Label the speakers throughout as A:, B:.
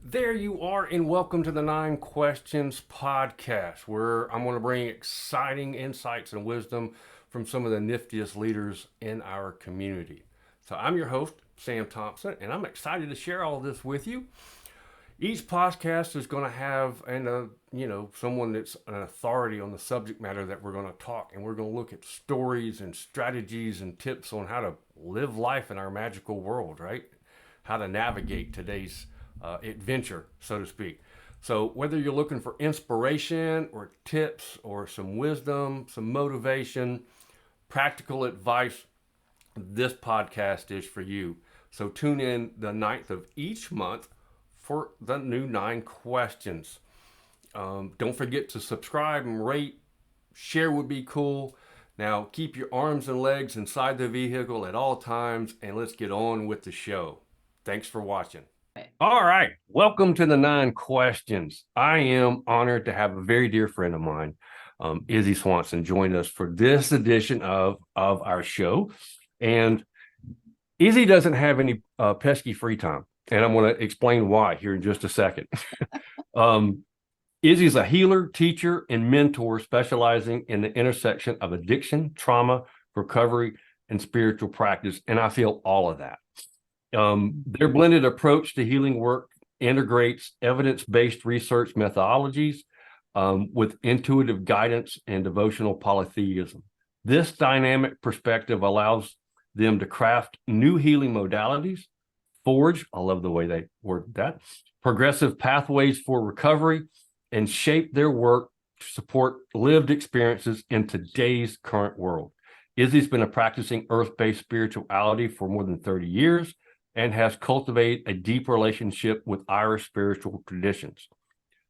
A: There you are, and welcome to the Nine Questions podcast, where I'm going to bring exciting insights and wisdom from some of the niftiest leaders in our community. So, I'm your host, Sam Thompson, and I'm excited to share all this with you. Each podcast is going to have someone that's an authority on the subject matter that we're going to talk, and we're going to look at stories and strategies and tips on how to live life in our magical world, right? How to navigate today's adventure, so to speak. So, whether you're looking for inspiration or tips or some wisdom, some motivation, practical advice, this podcast is for you. So, tune in the 9th of each month for the new 9 questions. Don't forget to subscribe and rate. Share would be cool. Now, keep your arms and legs inside the vehicle at all times, and let's get on with the show. Thanks for watching. All right. Welcome to the 9 questions. I am honored to have a very dear friend of mine, Izzy Swanson, join us for this edition of our show. And Izzy doesn't have any pesky free time, and I'm going to explain why here in just a second. Izzy's a healer, teacher, and mentor specializing in the intersection of addiction, trauma, recovery, and spiritual practice. And I feel all of that. Their blended approach to healing work integrates evidence-based research methodologies with intuitive guidance and devotional polytheism. This dynamic perspective allows them to craft new healing modalities, forge, I love the way they word that, progressive pathways for recovery, and shape their work to support lived experiences in today's current world. Izzy's been a practicing earth-based spirituality for more than 30 years and has cultivated a deep relationship with Irish spiritual traditions.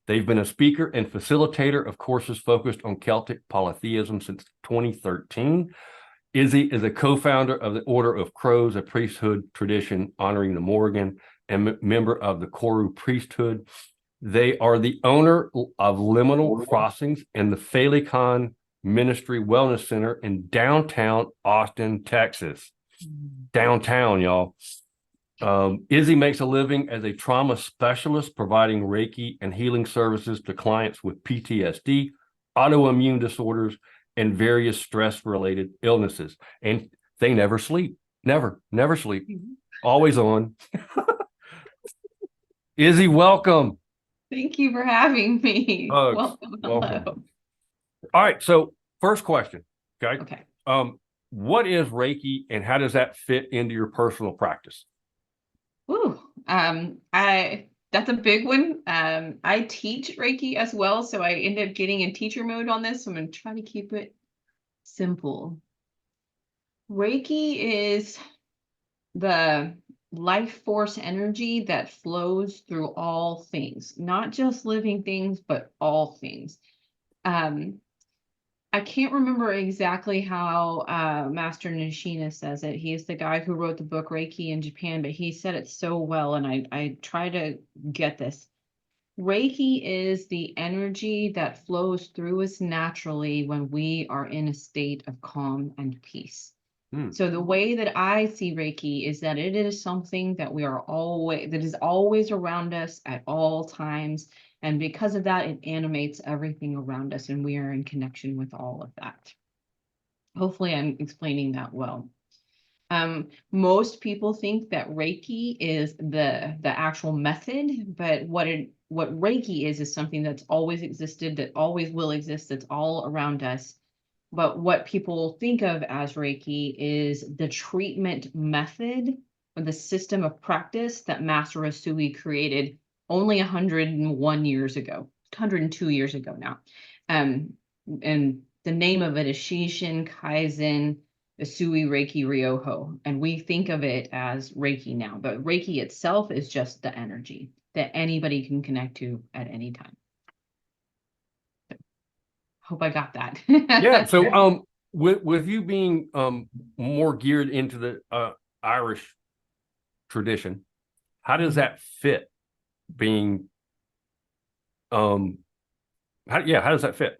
A: They've been a speaker and facilitator of courses focused on Celtic polytheism since 2013. Izzy is a co-founder of the Order of Crows, a priesthood tradition honoring the Morrigan, and member of the Coru Priesthood. They are the owner of Liminal Crossings and the Feileacan Ministry Wellness Center in downtown Austin, Texas. Downtown, y'all. Izzy makes a living as a trauma specialist, providing Reiki and healing services to clients with PTSD, autoimmune disorders, and various stress-related illnesses. And they never sleep. Never sleep. Always on. Izzy, welcome.
B: Thank you for having me.
A: Welcome. Hello. All right. So first question. Okay. What is Reiki and how does that fit into your personal practice?
B: That's a big one. I teach Reiki as well, so I end up getting in teacher mode on this. So I'm going to try to keep it simple. Reiki is the life force energy that flows through all things, not just living things, but all things. I can't remember exactly how Master Nishina says it. He is the guy who wrote the book Reiki in Japan, but he said it so well, and I try to get this. Reiki is the energy that flows through us naturally when we are in a state of calm and peace. So the way that I see Reiki is that it is something that is always around us at all times. And because of that, it animates everything around us, and we are in connection with all of that. Hopefully I'm explaining that well. Most people think that Reiki is the actual method, but what Reiki is something that's always existed, that always will exist, that's all around us. But what people think of as Reiki is the treatment method or the system of practice that Master Usui created only 101 years ago, 102 years ago now. And the name of it is Shishin Kaizen Usui Reiki Ryoho. And we think of it as Reiki now, but Reiki itself is just the energy that anybody can connect to at any time. Hope I got that.
A: Yeah. So with you being more geared into the Irish tradition, how does that fit being how does that fit?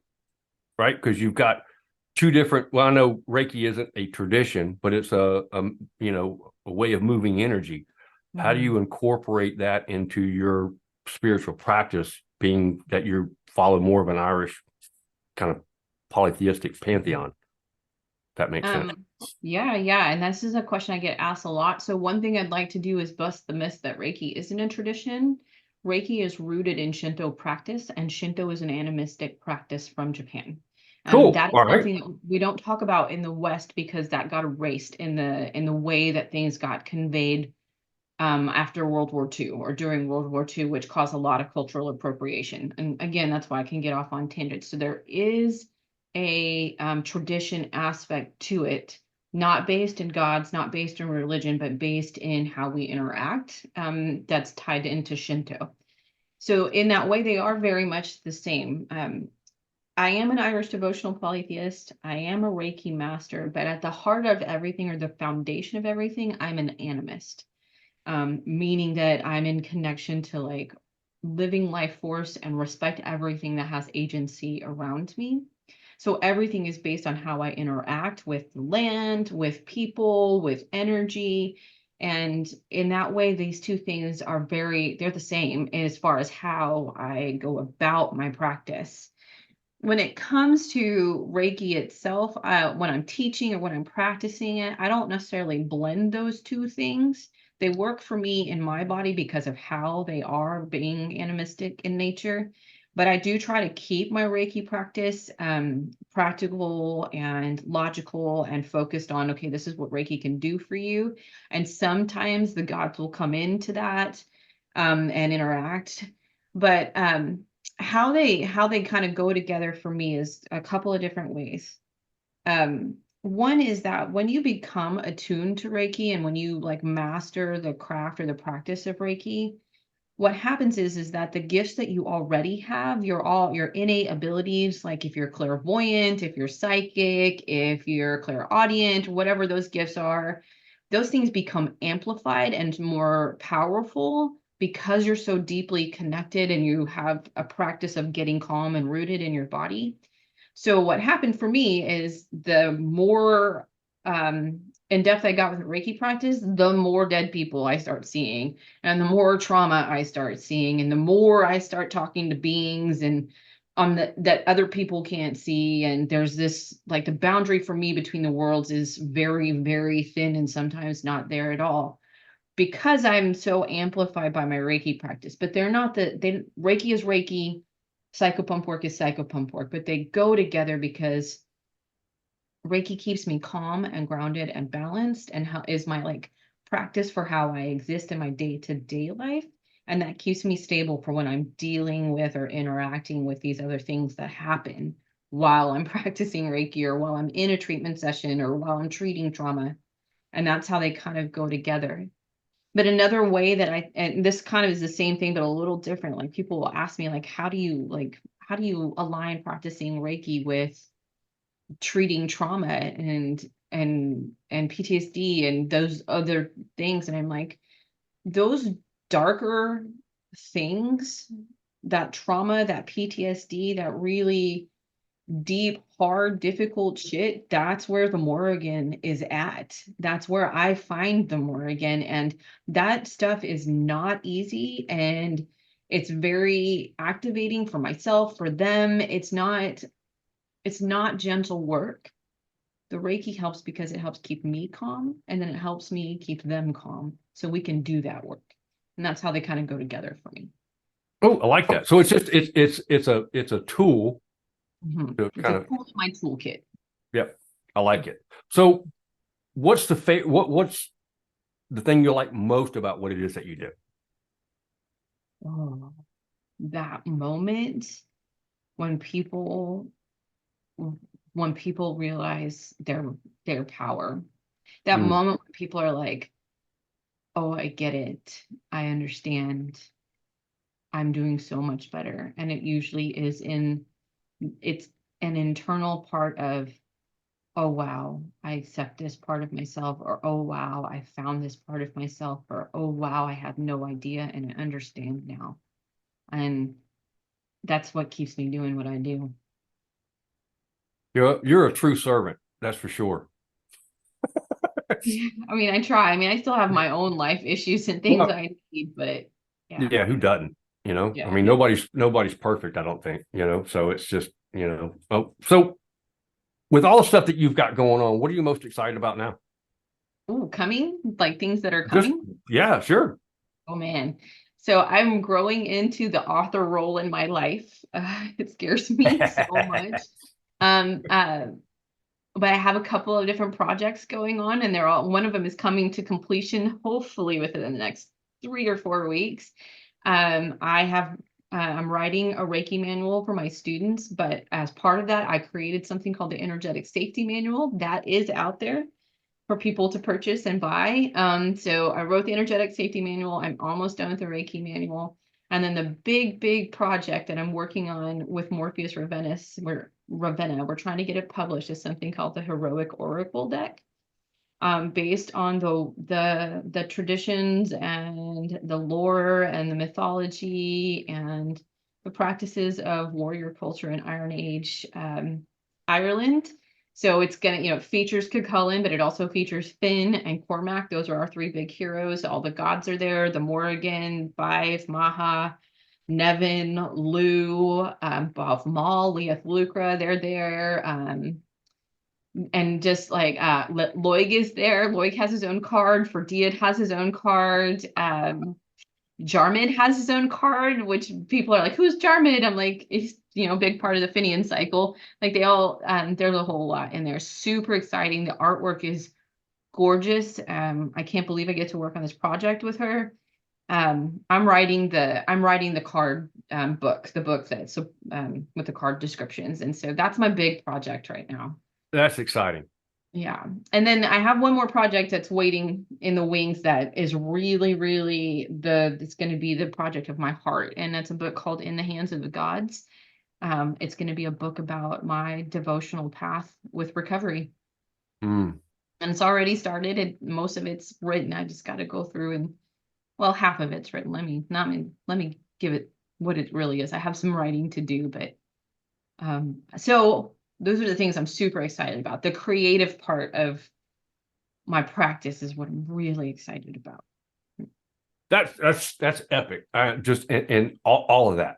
A: Right? Because you've got two different, well, I know Reiki isn't a tradition, but it's a way of moving energy. How do you incorporate that into your spiritual practice, being that you follow more of an Irish kind of polytheistic pantheon. That makes sense.
B: Yeah. And this is a question I get asked a lot. So one thing I'd like to do is bust the myth that Reiki isn't a tradition. Reiki is rooted in Shinto practice, and Shinto is an animistic practice from Japan.
A: Cool.
B: That is
A: All right.
B: something that we don't talk about in the West because that got erased in the way that things got conveyed after World War II or during World War II, which caused a lot of cultural appropriation. And again, that's why I can get off on tangents. So there is a tradition aspect to it, not based in gods, not based in religion, but based in how we interact, that's tied into Shinto. So in that way, they are very much the same. I am an Irish devotional polytheist. I am a Reiki master, but at the heart of everything, or the foundation of everything, I'm an animist, meaning that I'm in connection to like living life force and respect everything that has agency around me. So everything is based on how I interact with the land, with people, with energy. And in that way, these two things are they're the same as far as how I go about my practice. When it comes to Reiki itself, when I'm teaching or when I'm practicing it, I don't necessarily blend those two things. They work for me in my body because of how they are being animistic in nature. But I do try to keep my Reiki practice practical and logical and focused on, okay, this is what Reiki can do for you. And sometimes the gods will come into that and interact. But how they kind of go together for me is a couple of different ways. One is that when you become attuned to Reiki and when you like master the craft or the practice of Reiki, what happens is that the gifts that you already have, your innate abilities, like if you're clairvoyant, if you're psychic, if you're clairaudient, whatever those gifts are, those things become amplified and more powerful because you're so deeply connected and you have a practice of getting calm and rooted in your body. So what happened for me is the more in depth I got with Reiki practice, the more dead people I start seeing, and the more trauma I start seeing, and the more I start talking to beings and that other people can't see. And there's this, like, the boundary for me between the worlds is very, very thin and sometimes not there at all because I'm so amplified by my Reiki practice. But they're not Reiki is Reiki, psychopump work is psychopump work, but they go together because Reiki keeps me calm and grounded and balanced, and how is my like practice for how I exist in my day-to-day life. And that keeps me stable for when I'm dealing with or interacting with these other things that happen while I'm practicing Reiki or while I'm in a treatment session or while I'm treating trauma. And that's how they kind of go together. But another way that and this kind of is the same thing, but a little different. Like people will ask me, like, how do you align practicing Reiki with treating trauma and PTSD and those other things? And I'm like, those darker things, that trauma, that PTSD, that really deep, hard, difficult shit, that's where the Morrigan is at. That's where I find the Morrigan. And that stuff is not easy. And it's very activating for myself, for them. It's not gentle work. The Reiki helps because it helps keep me calm, and then it helps me keep them calm so we can do that work. And that's how they kind of go together for me.
A: Oh, I like that. So it's just it's a tool to
B: It's
A: kind
B: a
A: of,
B: tool in my toolkit.
A: yep. I like it. So what's what's the thing you like most about what it is that you do?
B: Oh, that moment when people realize their power. That moment when people are like, oh, I get it. I understand. I'm doing so much better. And it usually it's an internal part of, oh, wow, I accept this part of myself, or, oh, wow, I found this part of myself, or, oh, wow, I had no idea and I understand now. And that's what keeps me doing what I do.
A: You're a true servant, that's for sure.
B: I mean, I try. I mean, I still have my own life issues and things
A: Well,
B: I need, but yeah.
A: yeah, who doesn't? You know, I
B: Yeah.
A: mean, nobody's perfect, I don't think, you know, so it's just, you know, oh, so with all the stuff that you've got going on, what are you most excited about now?
B: Ooh, coming, like things that are
A: Just,
B: coming.
A: yeah, sure.
B: Oh man. So I'm growing into the author role in my life. It scares me so much. Um, uh, but I have a couple of different projects going on, and one of them is coming to completion, hopefully within the next 3 or 4 weeks. I'm writing a Reiki manual for my students, but as part of that, I created something called the Energetic Safety Manual that is out there for people to purchase and buy. So I wrote the Energetic Safety Manual. I'm almost done with the Reiki manual. And then the big project that I'm working on with Morpheus Ravenna, we're trying to get it published, is something called the Heroic Oracle deck, based on the traditions and the lore and the mythology and the practices of warrior culture in Iron Age, Ireland. So it's gonna, it features Cuchulainn, but it also features Finn and Cormac. Those are our three big heroes. All the gods are there: the Morrigan, Five, Maha, Nevin, Lu, Bav Mal, Leith Lucra, they're there. And just like Loig is there. Loig has his own card. Ferdiad has his own card. Jarmid has his own card, which people are like, "Who's Jarmid?" I'm like, "He's a big part of the Finian cycle." Like they all, there's a whole lot in there. Super exciting. The artwork is gorgeous. I can't believe I get to work on this project with her. I'm writing the card book, the book that with the card descriptions, and so that's my big project right now.
A: That's exciting.
B: Yeah. And then I have one more project that's waiting in the wings that is really, really it's going to be the project of my heart. And that's a book called In the Hands of the Gods. It's going to be a book about my devotional path with recovery.
A: Mm.
B: And it's already started. Most of it's written. I just got to go through and, well, half of it's written. Let me give it what it really is. I have some writing to do, but so those are the things I'm super excited about. The creative part of my practice is what I'm really excited about.
A: That's epic. And all of that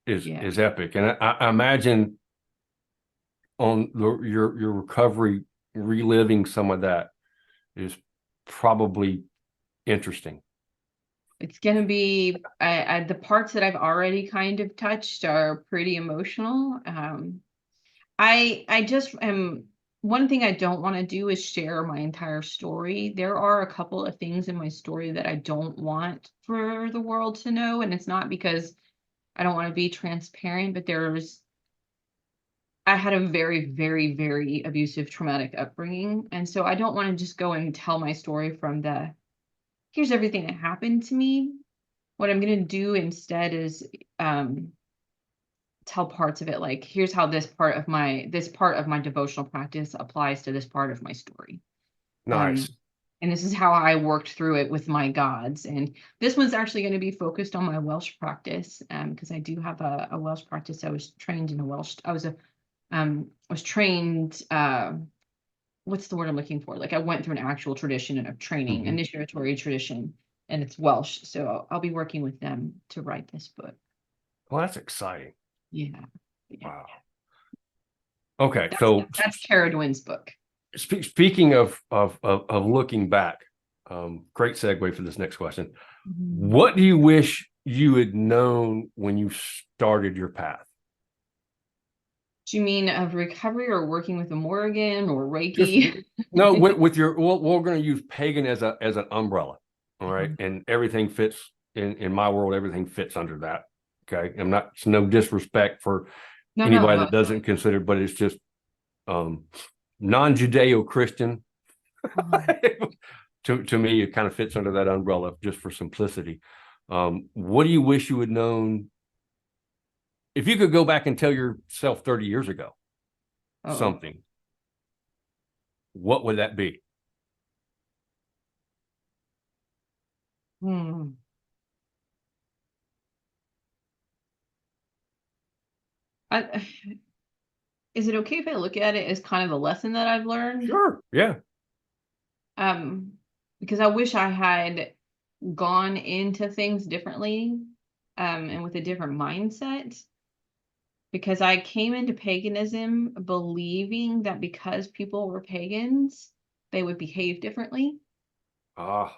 A: is epic. And I imagine on your recovery, reliving some of that is probably interesting.
B: It's going to be, the parts that I've already kind of touched are pretty emotional. I just am, one thing I don't want to do is share my entire story. There are a couple of things in my story that I don't want for the world to know. And it's not because I don't want to be transparent, but I had a very, very, very abusive, traumatic upbringing. And so I don't want to just go and tell my story from here's everything that happened to me. What I'm going to do instead is tell parts of it, like here's how this part of my devotional practice applies to this part of my story.
A: Nice.
B: And this is how I worked through it with my gods. And this one's actually going to be focused on my Welsh practice, because I do have a Welsh practice. I was trained in a Welsh. I was trained. What's the word I'm looking for? Like I went through an actual tradition of training, initiatory tradition, and it's Welsh. So I'll be working with them to write this book.
A: Well, that's exciting.
B: Yeah.
A: Wow. Okay, so
B: that's Cara Dwin's book.
A: Speaking of looking back, great segue for this next question.
B: Mm-hmm.
A: What do you wish you had known when you started your path?
B: Do you mean of recovery or working with a Morrigan or Reiki?
A: No, with your, well, we're going to use pagan as an umbrella. All right.
B: Mm-hmm.
A: And everything fits in my world, everything fits under that. Okay. It's no disrespect for anybody that doesn't consider, but it's just non-Judeo-Christian. To me, it kind of fits under that umbrella just for simplicity. What do you wish you had known if you could go back and tell yourself 30 years ago something? What would that be?
B: Is it okay if I look at it as kind of a lesson that I've learned?
A: Sure. Yeah.
B: Because I wish I had gone into things differently. and with a different mindset, because I came into paganism believing that because people were pagans, they would behave differently.
A: Ah,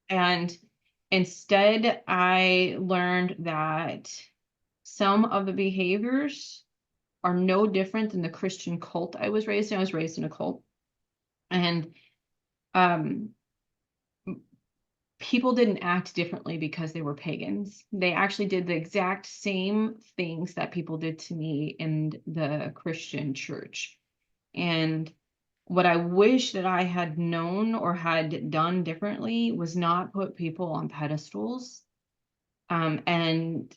B: And instead, I learned that some of the behaviors are no different than the Christian cult I was raised in. I was raised in a cult. And um, people didn't act differently because they were pagans. They actually did the exact same things that people did to me in the Christian church. And what I wish that I had known or had done differently was not put people on pedestals, and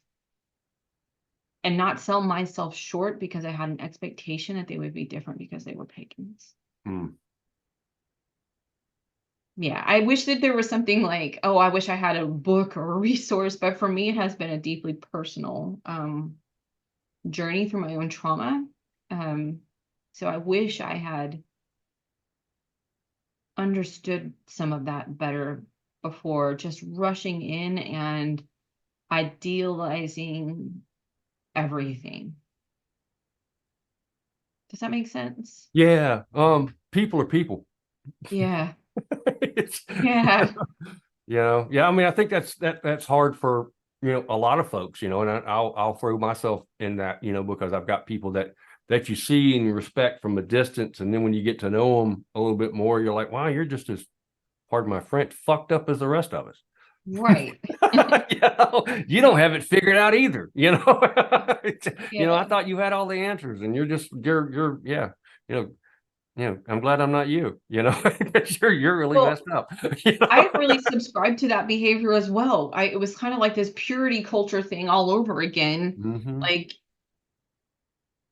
B: not sell myself short because I had an expectation that they would be different because they were pagans.
A: hmm.
B: Yeah, I wish that there was something like, oh, I wish I had a book or a resource, but for me, it has been a deeply personal journey through my own trauma. So I wish I had understood some of that better before just rushing in and idealizing everything. Does that make sense?
A: Yeah. People are people.
B: Yeah.
A: It's,
B: Yeah.
A: yeah. I mean, I think that's hard for, a lot of folks, and I'll throw myself in that, because I've got people that you see and you respect from a distance. And then when you get to know them a little bit more, you're like, wow, you're just as, pardon my French, fucked up as the rest of us.
B: Right.
A: You don't have it figured out either. I
B: Yeah.
A: thought you had all the answers, and you're yeah. I'm glad I'm not you. You're really
B: Well,
A: messed up.
B: I really subscribe to that behavior as well. It was kind of like this purity culture thing all over again.
A: Hmm.
B: Like,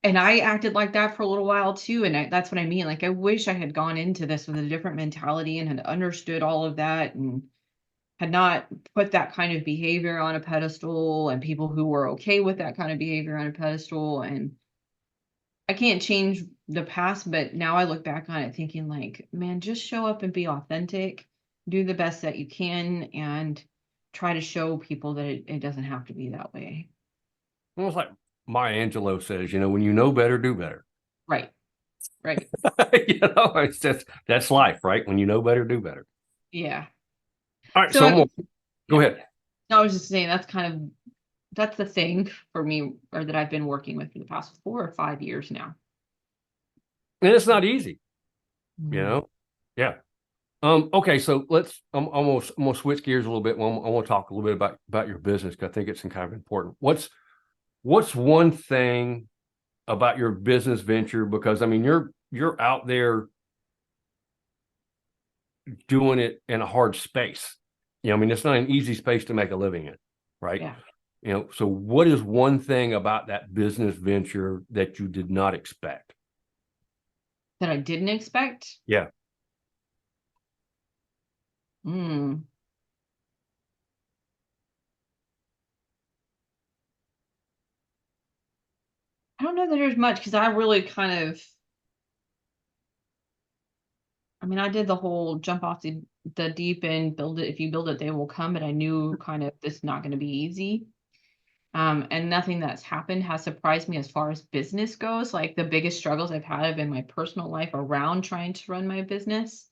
B: and I acted like that for a little while too. And that's what I mean. Like, I wish I had gone into this with a different mentality and had understood all of that and had not put that kind of behavior on a pedestal and people who were okay with that kind of behavior on a pedestal. And I can't change the past, but now I look back on it thinking like, man, just show up and be authentic, do the best that you can, and try to show people that it doesn't have to be that way.
A: Almost like Maya Angelou says, when you know better, do better.
B: Right. Right.
A: It's just that's life, right? When you know better, do better.
B: Yeah.
A: All right,
B: So
A: so go
B: yeah.
A: ahead.
B: No, I was just saying that's the thing for me, or that I've been working with for the past 4 or 5 years now.
A: And it's not easy,
B: Mm.
A: Yeah. Okay, so I'm gonna switch gears a little bit. I want to talk a little bit about your business, because I think it's kind of important. What's one thing about your business venture? Because I mean, you're out there doing it in a hard space. I mean, it's not an easy space to make a living in, right?
B: Yeah.
A: So what is one thing about that business venture that you did not expect?
B: That I didn't expect.
A: Yeah.
B: Hmm. I don't know that there's much because I really kind of, I mean, I did the whole jump off the deep end, build it. If you build it, they will come. But I knew kind of this is not going to be easy. And nothing that's happened has surprised me as far as business goes. Like the biggest struggles I've had in my personal life around trying to run my business.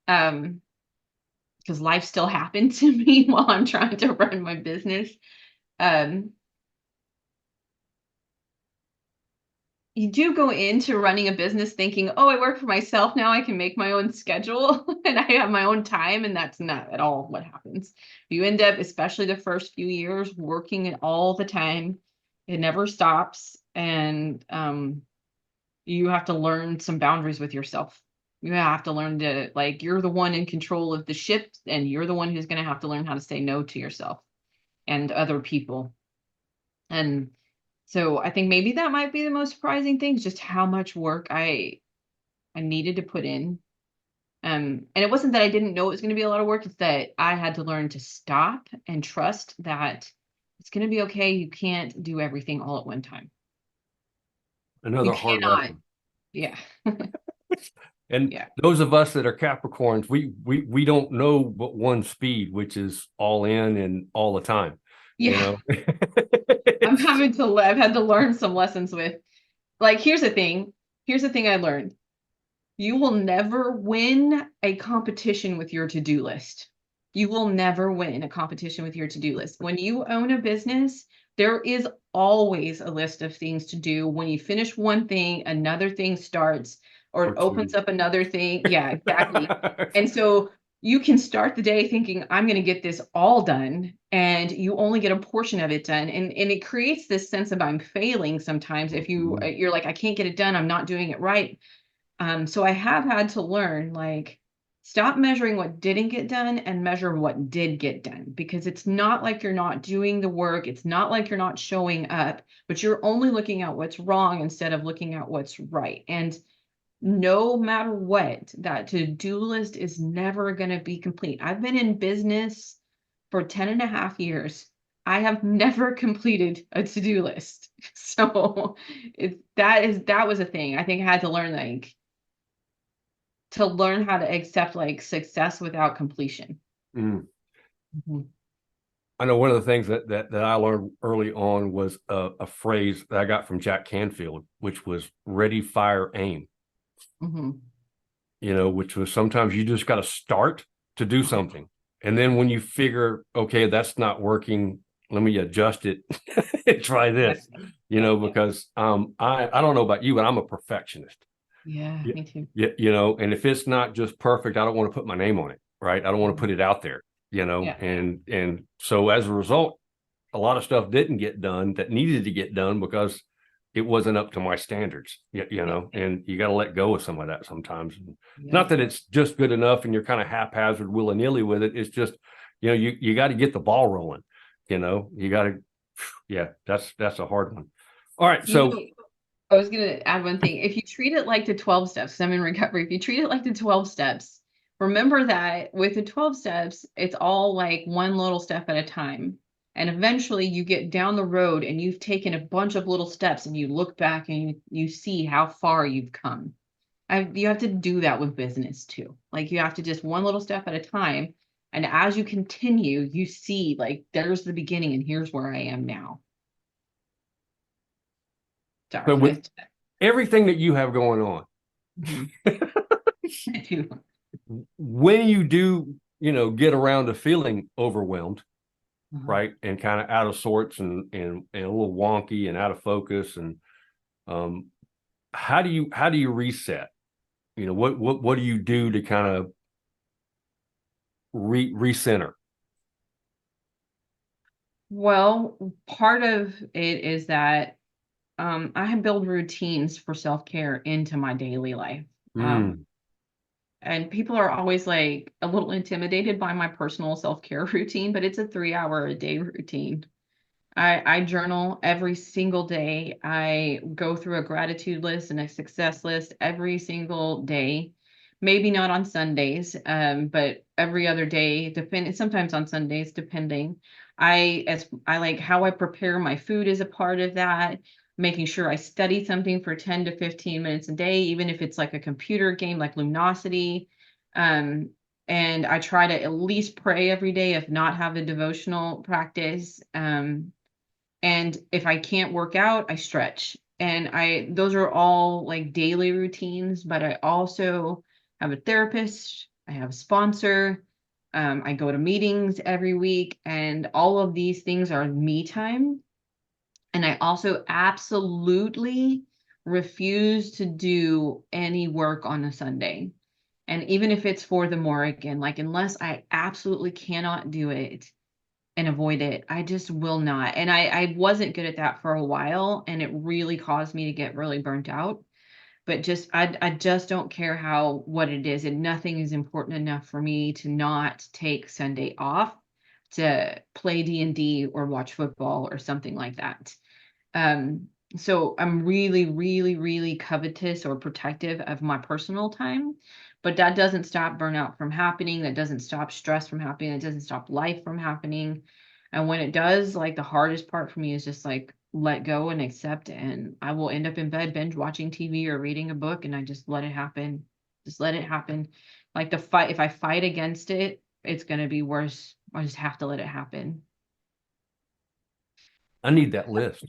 B: Because life still happened to me while I'm trying to run my business. Um, you do go into running a business thinking, oh, I work for myself now, I can make my own schedule and I have my own time, and that's not at all what happens. You end up, especially the first few years, working it all the time. It never stops, and you have to learn some boundaries with yourself. You have to learn to, like, you're the one in control of the ship, and you're the one who's going to have to learn how to say no to yourself and other people. And so I think maybe that might be the most surprising thing, just how much work I needed to put in. And it wasn't that I didn't know it was going to be a lot of work. It's that I had to learn to stop and trust that it's going to be okay. You can't do everything all at one time. You
A: Another hard
B: cannot.
A: lesson.
B: Yeah.
A: And
B: Yeah.
A: those of us that are Capricorns, we don't know but one speed, which is all in and all the time. you
B: Yeah.
A: know.
B: I've had to learn some lessons with, like, here's the thing. Here's the thing I learned. You will never win a competition with your to-do list. You will never win a competition with your to-do list. When you own a business, there is always a list of things to do. When you finish one thing, another thing starts, or it
A: Or
B: opens
A: two.
B: up another thing. Yeah, exactly. And so you can start the day thinking, I'm going to get this all done, and you only get a portion of it done. And it creates this sense of I'm failing sometimes if you're like, I can't get it done, I'm not doing it right. So I have had to learn, like, stop measuring what didn't get done and measure what did get done, because it's not like you're not doing the work. It's not like you're not showing up, but you're only looking at what's wrong instead of looking at what's right. And no matter what, that to-do list is never going to be complete. I've been in business for 10 and a half years. I have never completed a to-do list. So that was a thing. I think I had to learn, like, to learn how to accept, like, success without completion.
A: Mm.
B: Mhm.
A: I know one of the things that I learned early on was a phrase that I got from Jack Canfield, which was ready, fire, aim.
B: Mhm.
A: You know, which was sometimes you just got to start to do something. And then when you figure, okay, that's not working, let me adjust it and try this, you know, because I don't know about you, but I'm a perfectionist.
B: Yeah,
A: Yeah,
B: me too.
A: yeah, you know, and if it's not just perfect, I don't want to put my name on it, right? I don't want to
B: Mhm.
A: put it out there, you know,
B: Yeah.
A: and so as a result, a lot of stuff didn't get done that needed to get done because it wasn't up to my standards, you
B: Yeah.
A: know, and you got to let go of some of that sometimes.
B: Yeah.
A: Not that it's just good enough and you're kind of haphazard, willy-nilly with it. It's just, you know, you got to get the ball rolling, you know, you got to, yeah, that's a hard one. All right.
B: You
A: So
B: know, I was gonna add one thing. If you treat it like the 12 steps, 'cause I'm in recovery, if you treat it like the 12 steps, remember that with the 12 steps, it's all like one little step at a time. And eventually you get down the road and you've taken a bunch of little steps and you look back and you see how far you've come. You have to do that with business too. Like, you have to just one little step at a time. And as you continue, you see, like, there's the beginning and here's where I am now.
A: so
B: Sorry.
A: with everything that you have going on,
B: Mhm. I do.
A: when you do, you know, get around to feeling overwhelmed,
B: Uh-huh.
A: right, and kind of out of sorts and a little wonky and out of focus, and um, how do you reset? You know, what do you do to kind of recenter?
B: Well, part of it is that I build routines for self-care into my daily life. Um,
A: Mm.
B: and people are always like a little intimidated by my personal self-care routine, but it's a 3 hour a day routine. I journal every single day. I go through a gratitude list and a success list every single day. Maybe not on Sundays, but every other day, sometimes on Sundays, depending. I like how I prepare my food is a part of that, making sure I study something for 10 to 15 minutes a day, even if it's like a computer game like Luminosity. Um, and I try to at least pray every day, if not have a devotional practice. And if I can't work out, I stretch. And those are all like daily routines, but I also have a therapist, I have a sponsor, I go to meetings every week, and all of these things are me time. And I also absolutely refuse to do any work on a Sunday. And even if it's for the Morrigan, like, unless I absolutely cannot do it and avoid it, I just will not. And I wasn't good at that for a while, and it really caused me to get really burnt out. But I just don't care what it is, and nothing is important enough for me to not take Sunday off to play D&D or watch football or something like that. Um, so I'm really, really, really covetous or protective of my personal time, but that doesn't stop burnout from happening. That doesn't stop stress from happening. That doesn't stop life from happening. And when it does, like, the hardest part for me is just like let go and accept. And I will end up in bed binge watching TV or reading a book, and I just let it happen. Just let it happen. Like, if I fight against it, it's going to be worse. I just have to let it happen.
A: I need that list.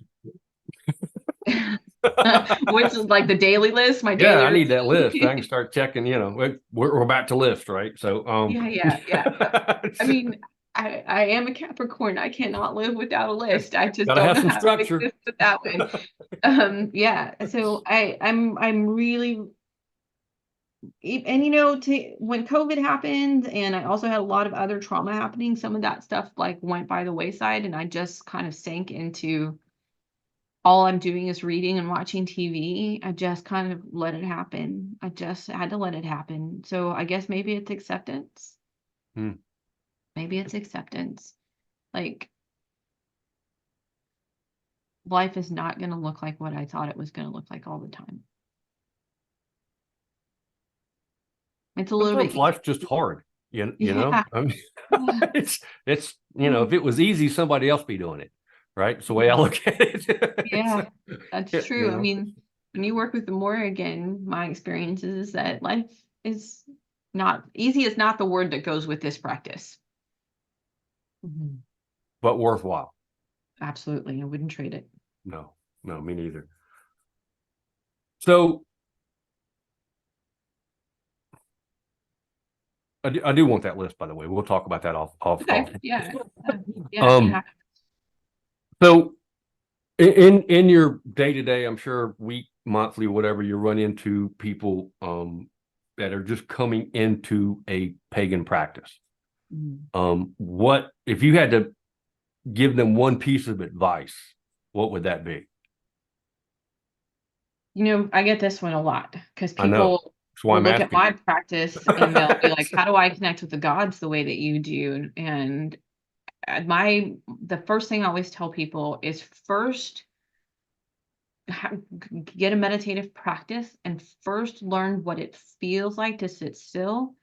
B: Which is like the daily list, my daily
A: Yeah, I need that
B: routine.
A: list. I can start checking, we're about to list, right? So,
B: Yeah. I mean, I am a Capricorn. I cannot live without a list. I just
A: gotta
B: don't
A: have
B: know
A: some
B: how to
A: structure.
B: exist without one. Yeah. So I'm really, and when COVID happened, and I also had a lot of other trauma happening, some of that stuff like went by the wayside, and I just kind of sank into all I'm doing is reading and watching TV. I just kind of let it happen. I just had to let it happen. So I guess maybe it's acceptance.
A: Hmm.
B: Maybe it's acceptance. Like, life is not going to look like what I thought it was going to look like all the time. It's a little bit
A: Sometimes life's just hard,
B: Yeah.
A: I mean,
B: Yeah.
A: it's, if it was easy, somebody else be doing it, right? It's the way I look at it.
B: Yeah, that's
A: Yeah,
B: true. I mean, when you work with the Morrigan, my experience is that life is not easy, is not the word that goes with this practice.
A: but worthwhile.
B: Absolutely. I wouldn't trade it.
A: No, me neither. So I do want that list, by the way. We'll talk about that off
B: Okay.
A: call.
B: Yeah.
A: Um, so in your day-to-day, I'm sure week, monthly, whatever, you run into people that are just coming into a pagan practice. What if you had to give them one piece of advice, what would that be?
B: I get this one a lot because
A: I know.
B: people
A: That's why
B: will
A: I'm
B: look at
A: asking.
B: my practice and they'll be like, how do I connect with the gods the way that you do? And the first thing I always tell people is first get a meditative practice and first learn what it feels like to sit still.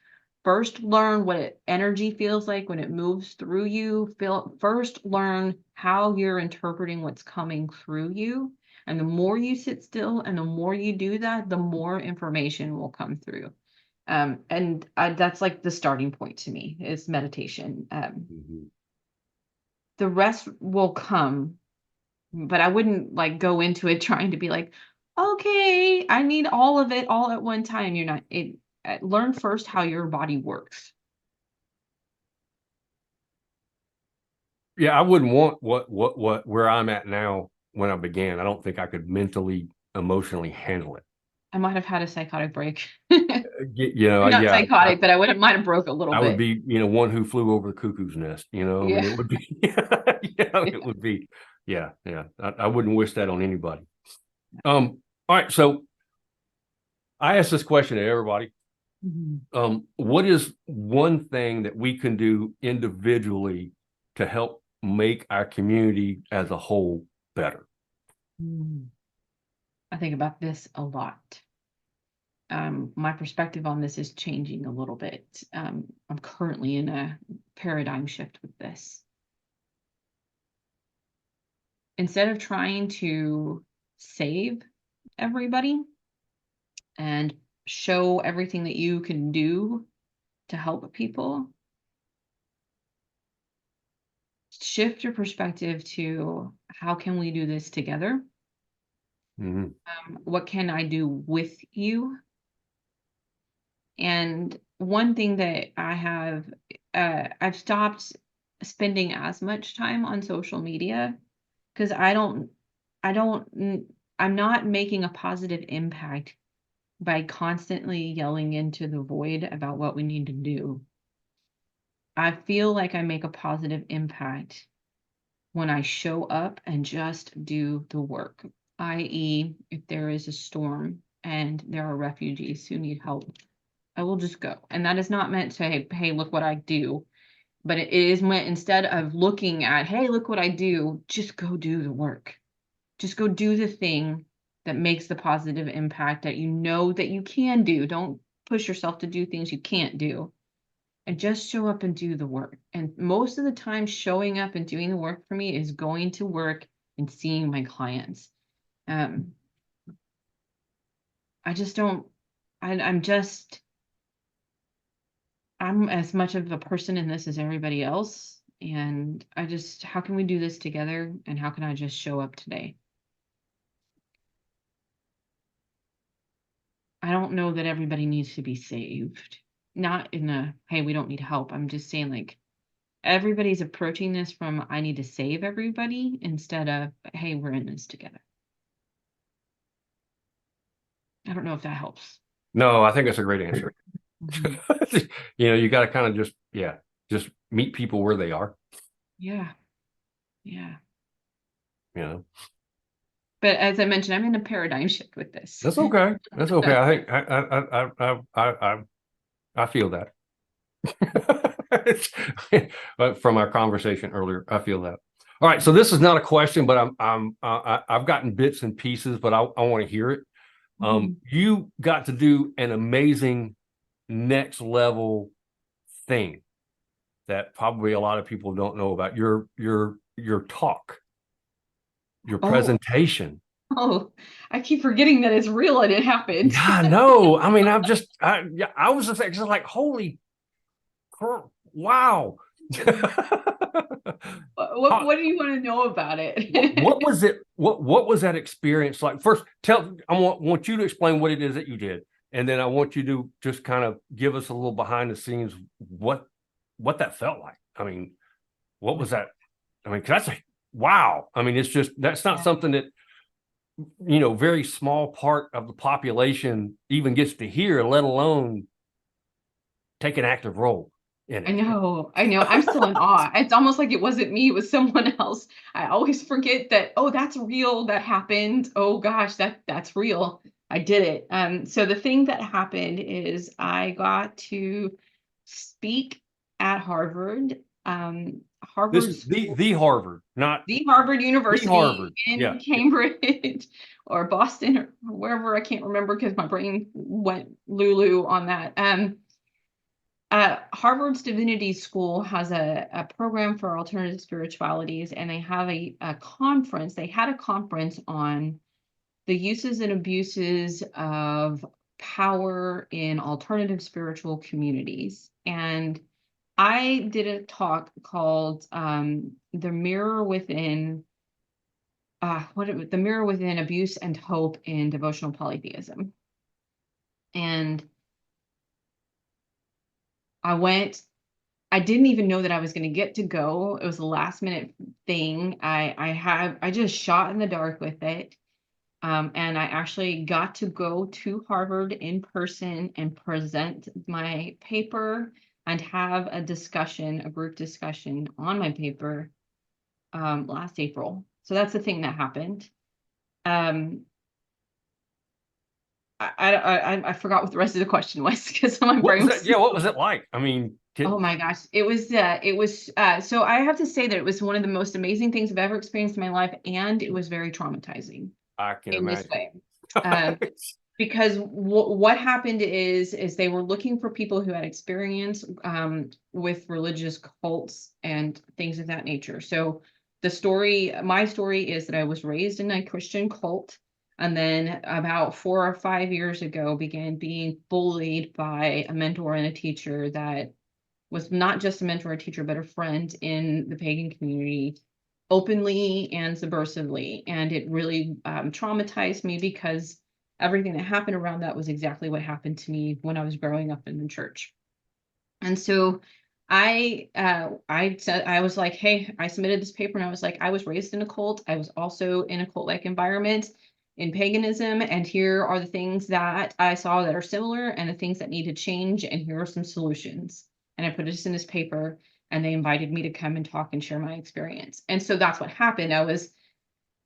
B: First learn what energy feels like when it moves through you. First learn how you're interpreting what's coming through you. And the more you sit still and the more you do that, the more information will come through. And that's like the starting point to me is meditation. The rest will come, but I wouldn't like go into it trying to be like, okay, I need all of it all at one time. You're not it. Learn first how your body works.
A: Yeah, I wouldn't want what where I'm at now when I began. I don't think I could mentally, emotionally handle it.
B: I might have had a psychotic break. Not
A: Yeah,
B: psychotic, but I might have broke a little
A: I would
B: bit.
A: be, one who flew over the cuckoo's nest. I mean,
B: Yeah.
A: it would be, it would be, yeah. I wouldn't wish that on anybody. All right, so I asked this question to everybody. What is one thing that we can do individually to help make our community as a whole better?
B: I think about this a lot. My perspective on this is changing a little bit. I'm currently in a paradigm shift with this. Instead of trying to save everybody and show everything that you can do to help people, shift your perspective to how can we do this together? What can I do with you? And one thing that I've stopped spending as much time on social media because I'm not making a positive impact by constantly yelling into the void about what we need to do. I feel like I make a positive impact when I show up and just do the work, i.e., if there is a storm and there are refugees who need help, I will just go. And that is not meant to, hey, look what I do. But it is meant instead of looking at, hey, look what I do, just go do the work. Just go do the thing that makes the positive impact that you know that you can do. Don't push yourself to do things you can't do. And just show up and do the work. And most of the time, showing up and doing the work for me is going to work and seeing my clients. I just don't, I'm as much of a person in this as everybody else. And how can we do this together? And how can I just show up today? I don't know that everybody needs to be saved. Not in a, hey, we don't need help. I'm just saying, like, everybody's approaching this from, I need to save everybody, instead of, hey, we're in this together. I don't know if that helps.
A: No, I think that's a great answer.
B: Mhm.
A: You got to kind of just meet people where they are.
B: Yeah. Yeah.
A: But
B: as I mentioned, I'm in a paradigm shift with this.
A: That's okay. That's okay. I think I feel that. But from our conversation earlier, I feel that. All right, so this is not a question, but I've gotten bits and pieces, but I want to hear it. You got to do an amazing next level thing that probably a lot of people don't know about. Your talk, your presentation.
B: I keep forgetting that it's real and it happened.
A: Yeah, I know. I mean, I was just like, holy crap, wow.
B: What do you want to know about it?
A: What was it? What was that experience like? First, I want you to explain what it is that you did, and then I want you to just kind of give us a little behind the scenes what that felt like. I mean, what was that? I mean, 'cause that's like, wow. I mean, that's not something that very small part of the population even gets to hear, let alone take an active role in it.
B: I know. I'm still in awe. It's almost like it wasn't me, it was someone else. I always forget that, oh, that's real. That happened. Oh gosh, that's real. I did it. So the thing that happened is I got to speak at Harvard.
A: This is the Harvard, not
B: the Harvard University
A: Harvard.
B: in Cambridge or Boston or wherever, I can't remember because my brain went Lulu on that. Harvard's Divinity School has a program for alternative spiritualities, and they have a conference. They had a conference on the uses and abuses of power in alternative spiritual communities. And I did a talk called The Mirror Within the Mirror Within Abuse and Hope in Devotional Polytheism. And I didn't even know that I was going to get to go. It was a last minute thing. I just shot in the dark with it. And I actually got to go to Harvard in person and present my paper and have a group discussion on my paper last April. So that's the thing that happened. I forgot what the rest of the question was because my brain was.
A: What was it like? I mean,
B: oh my gosh, it was so I have to say that it was one of the most amazing things I've ever experienced in my life, and it was very traumatizing.
A: I can
B: in
A: imagine.
B: This way. Because what happened is they were looking for people who had experience with religious cults and things of that nature. So my story is that I was raised in a Christian cult, and then about 4 or 5 years ago began being bullied by a mentor and a teacher that was not just a mentor or teacher, but a friend in the pagan community, openly and subversively. And it really traumatized me because everything that happened around that was exactly what happened to me when I was growing up in the church. And so I said, I was like, hey, I submitted this paper and I was like, I was raised in a cult. I was also in a cult-like environment in paganism. And here are the things that I saw that are similar and the things that need to change. And here are some solutions. And I put this in this paper, and they invited me to come and talk and share my experience. And so that's what happened.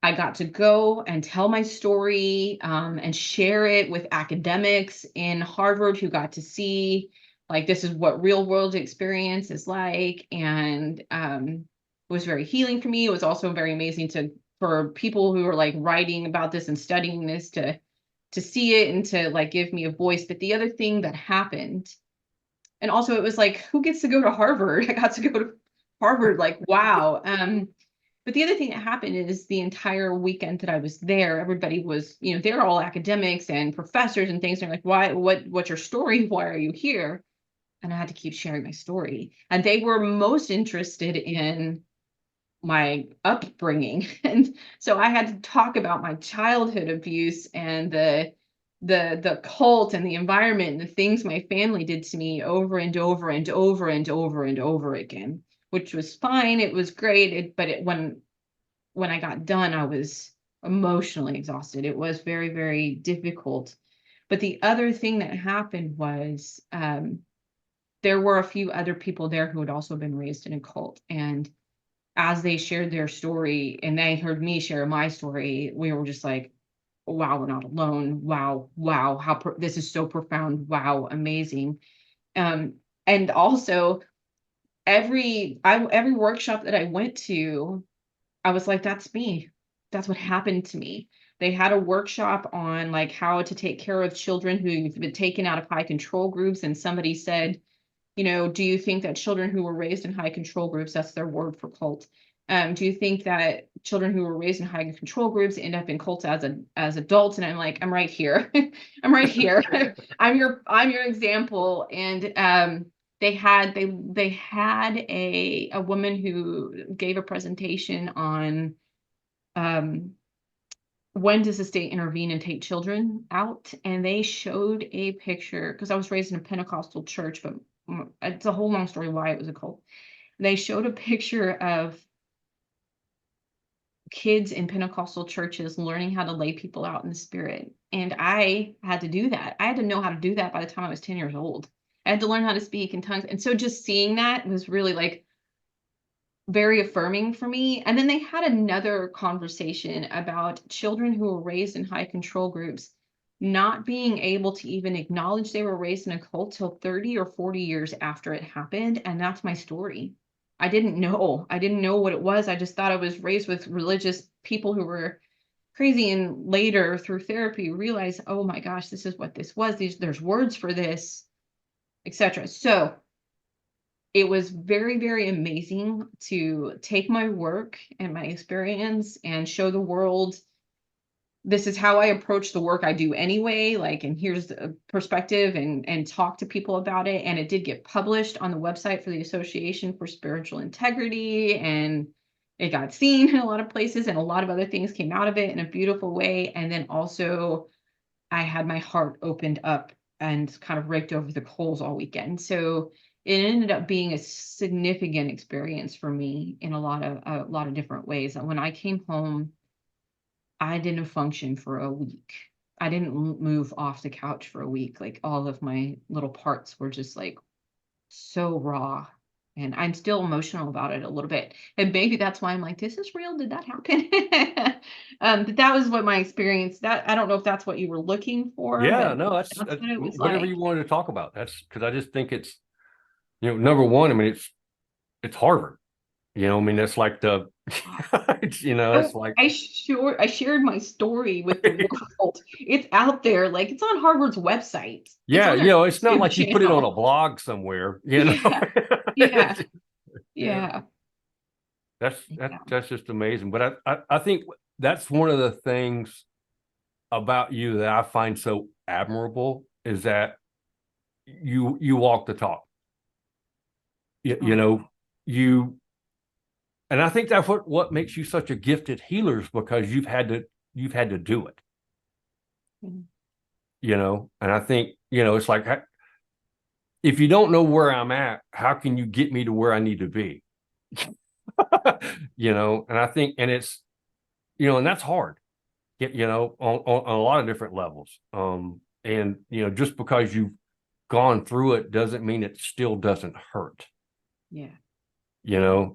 B: I got to go and tell my story and share it with academics in Harvard who got to see, like, this is what real world experience is like. And it was very healing for me. It was also very amazing for people who are like writing about this and studying this to see it and to like give me a voice. But the other thing that happened, and also it was like, who gets to go to Harvard? I got to go to Harvard, like, wow. But the other thing that happened is the entire weekend that I was there, everybody was, they're all academics and professors and things. They're like, what's your story? Why are you here? and I had to keep sharing my story. And they were most interested in my upbringing. And so I had to talk about my childhood abuse and the cult and the environment and the things my family did to me over and over and over and over and over again, which was fine. It was great. When I got done, I was emotionally exhausted. It was very, very difficult. But the other thing that happened was there were a few other people there who had also been raised in a cult. And as they shared their story and they heard me share my story, we were just like, wow, we're not alone. Wow, wow, this is so profound. Wow, amazing. And also every workshop that I went to, I was like, that's me. That's what happened to me. They had a workshop on like how to take care of children who've been taken out of high control groups. And somebody said, do you think that children who were raised in high control groups, that's their word for cult, do you think that children who were raised in high control groups end up in cults as adults? And I'm like, I'm right here. I'm right here. I'm your example. And they had a woman who gave a presentation on when does the state intervene and take children out? And they showed a picture, because I was raised in a Pentecostal church, but it's a whole long story why it was a cult. They showed a picture of kids in Pentecostal churches learning how to lay people out in the spirit. And I had to do that. I had to know how to do that by the time I was 10 years old. I had to learn how to speak in tongues. And so just seeing that was really like very affirming for me. And then they had another conversation about children who were raised in high control groups not being able to even acknowledge they were raised in a cult till 30 or 40 years after it happened. And that's my story. I didn't know what it was. I just thought I was raised with religious people who were crazy, and later through therapy realized, oh my gosh, this is what this was. There's words for this, etc. So it was very, very amazing to take my work and my experience and show the world this is how I approach the work I do anyway. Like, and here's the perspective, and talk to people about it. And it did get published on the website for the Association for Spiritual Integrity, and it got seen in a lot of places, and a lot of other things came out of it in a beautiful way. And then also I had my heart opened up and kind of raked over the coals all weekend. So it ended up being a significant experience for me in a lot of different ways. And when I came home, I didn't function for a week. I didn't move off the couch for a week. Like, all of my little parts were just like so raw. And I'm still emotional about it a little bit. And maybe that's why I'm like, this is real. Did that happen? But that was what my experience, that I don't know if that's what you were looking for,
A: Yeah,
B: but
A: no,
B: that's what it was
A: whatever
B: like.
A: you wanted to talk about. That's because I just think it's, number one, I mean, it's Harvard. I mean, that's like the, it's like,
B: I shared my story with the world. It's out there, like it's on Harvard's website. It's
A: yeah,
B: on their
A: it's not
B: YouTube
A: like you put it on a
B: channel.
A: blog somewhere,
B: Yeah, yeah,
A: Yeah,
B: yeah,
A: that's just amazing. But I think that's one of the things about you that I find so admirable is that you walk the talk.
B: Oh,
A: You and I think that's what makes you such a gifted healer, is because you've had to do it.
B: mm,
A: And I think, it's like, if you don't know where I'm at, how can you get me to where I need to be? And I think, and it's, and that's hard, on a lot of different levels. And just because you've gone through it doesn't mean it still doesn't hurt.
B: yeah,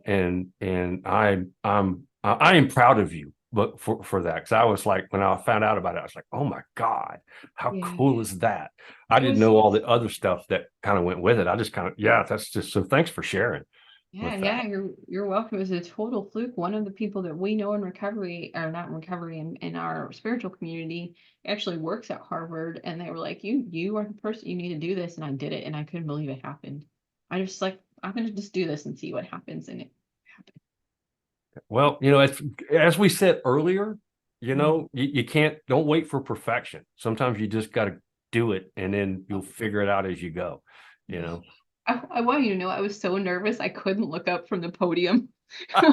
A: And I am proud of you, but for that, because I was like, when I found out about it, I was like, oh my God, how
B: yeah.
A: cool is that? I
B: It
A: didn't
B: was,
A: know all the other stuff that kind of went with it. I just kind of, yeah, that's just, so thanks for sharing
B: yeah,
A: with
B: yeah.
A: that.
B: You're welcome. It was a total fluke. One of the people that we know in recovery, or not in recovery, in our spiritual community, actually works at Harvard, and they were like, you are the person, you need to do this," and I did it, and I couldn't believe it happened. I just like, I'm gonna just do this and see what happens, and it happened.
A: Well, as we said earlier,
B: Mhm.
A: you can't, don't wait for perfection. Sometimes you just got to do it, and then you'll figure it out as you go, you
B: Yeah.
A: know.
B: I want you to know I was so nervous I couldn't look up from the podium
A: I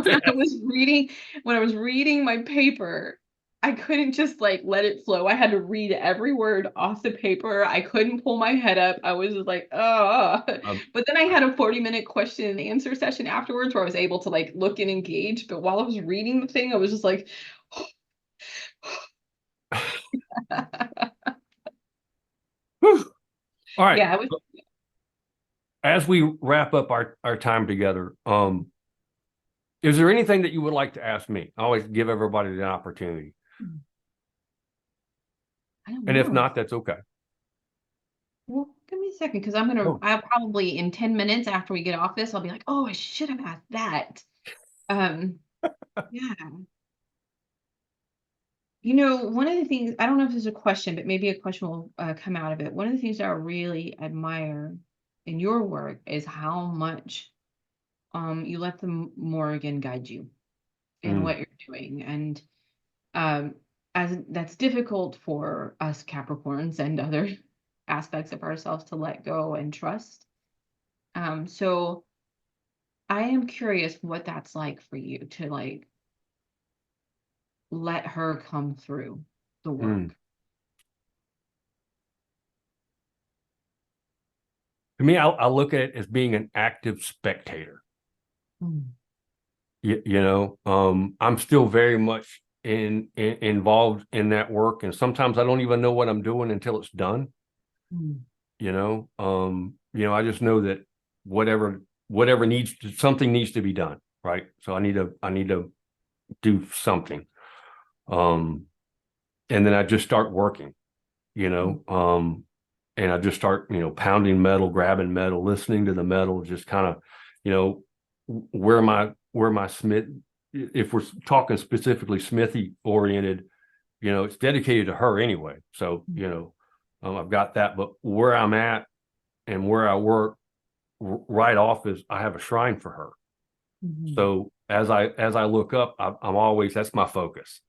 B: when I was reading my paper. I couldn't just like let it flow. I had to read every word off the paper. I couldn't pull my head up. I was just like, oh.
A: Um,
B: But then I had a 40-minute question and answer session afterwards where I was able to like look and engage. But while I was reading the thing, I was just like,
A: whew. All right.
B: yeah, I was.
A: As we wrap up our time together, is there anything that you would like to ask me? I always give everybody the opportunity.
B: I don't
A: And if
B: know.
A: not, that's okay.
B: Well, give me a second because
A: Oh.
B: I'll probably in 10 minutes after we get off this, I'll be like, oh, I should have asked that. Um, yeah. One of the things, I don't know if there's a question, but maybe a question will come out of it. One of the things that I really admire in your work is how much you let the Morrigan guide you in
A: Mm,
B: what you're doing. And um, as that's difficult for us Capricorns and other aspects of ourselves to let go and trust. So I am curious what that's like for you to like let her come through the
A: mm.
B: work.
A: To me, I look at it as being an active spectator.
B: Mm,
A: I'm still very much involved in that work, and sometimes I don't even know what I'm doing until it's done.
B: mm,
A: I just know that whatever something needs to be done, right? So I need to do something. Um, and then I just start working, you
B: mm,
A: know, um, and I just start, pounding metal, grabbing metal, listening to the metal, just kind of, you know, where my Smith, if we're talking specifically Smithy oriented, it's dedicated to her anyway. So,
B: mm,
A: I've got that, but where I'm at and where I work right off is I have a shrine for her.
B: mhm.
A: So as I look up, I'm always, that's my focus,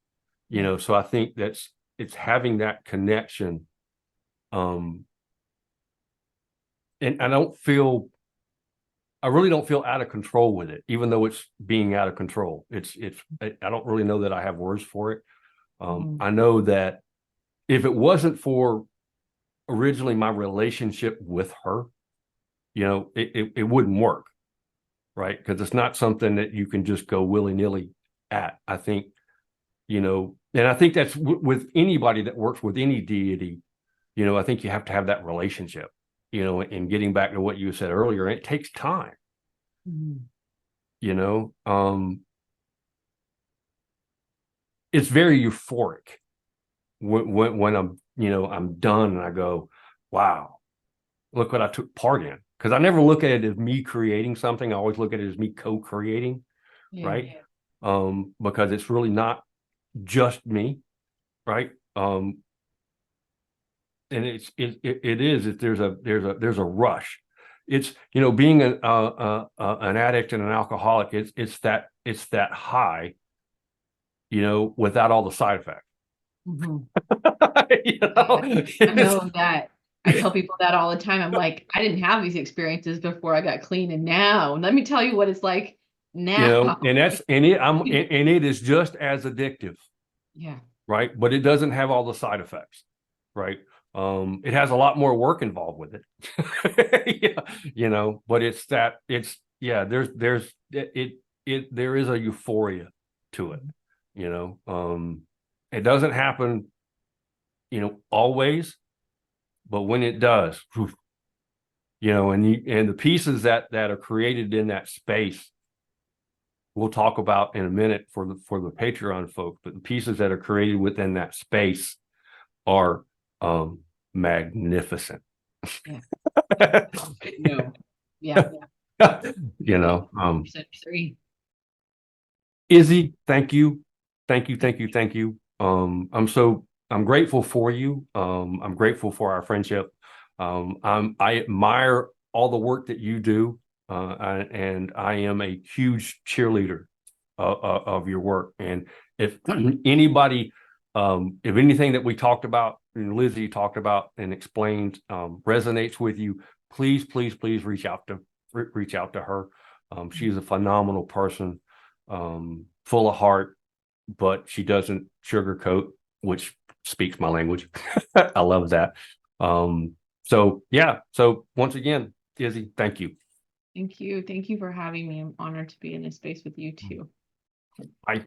B: Yeah.
A: so I think it's having that connection. Um, and I really don't feel out of control with it, even though it's being out of control. I don't really know that I have words for it.
B: Mhm.
A: I know that if it wasn't for originally my relationship with her, it wouldn't work, right? Because it's not something that you can just go willy-nilly at. I think, and I think that's with anybody that works with any deity. I think you have to have that relationship, and getting back to what you said earlier, it takes time,
B: Mhm.
A: you know. It's very euphoric when I'm done and I go, wow, look what I took part in. Because I never look at it as me creating something. I always look at it as me co-creating,
B: Yeah.
A: right? Because it's really not just me, right? And there's a rush. It's being an addict and an alcoholic. It's that high, without all the side effects.
B: Mhm.
A: you
B: Yeah.
A: know,
B: I know that. I tell people that all the time. I'm like, I didn't have these experiences before I got clean, and now let me tell you what it's like now.
A: and that's and it is just as addictive,
B: Yeah.
A: right? But it doesn't have all the side effects, right? It has a lot more work involved with it. Yeah, but there is a euphoria to it, you know. It doesn't happen, always, but when it does, whew, and the pieces that are created in that space, we'll talk about in a minute for the Patreon folks, but the pieces that are created within that space are magnificent.
B: Yeah. No. Yeah.
A: you
B: Yeah.
A: know,
B: 100% agree.
A: Izzy, thank you. Thank you. Thank you. Thank you. I'm grateful for you. I'm grateful for our friendship. I admire all the work that you do. And I am a huge cheerleader of your work. And if anybody, if anything that we talked about and Lizzie talked about and explained, resonates with you, please, please, please reach out to her. She is a phenomenal person, full of heart, but she doesn't sugarcoat, which speaks my language. I love that. So yeah. So once again, Izzy, thank you.
B: Thank you. Thank you for having me. I'm honored to be in this space with you too.
A: Bye.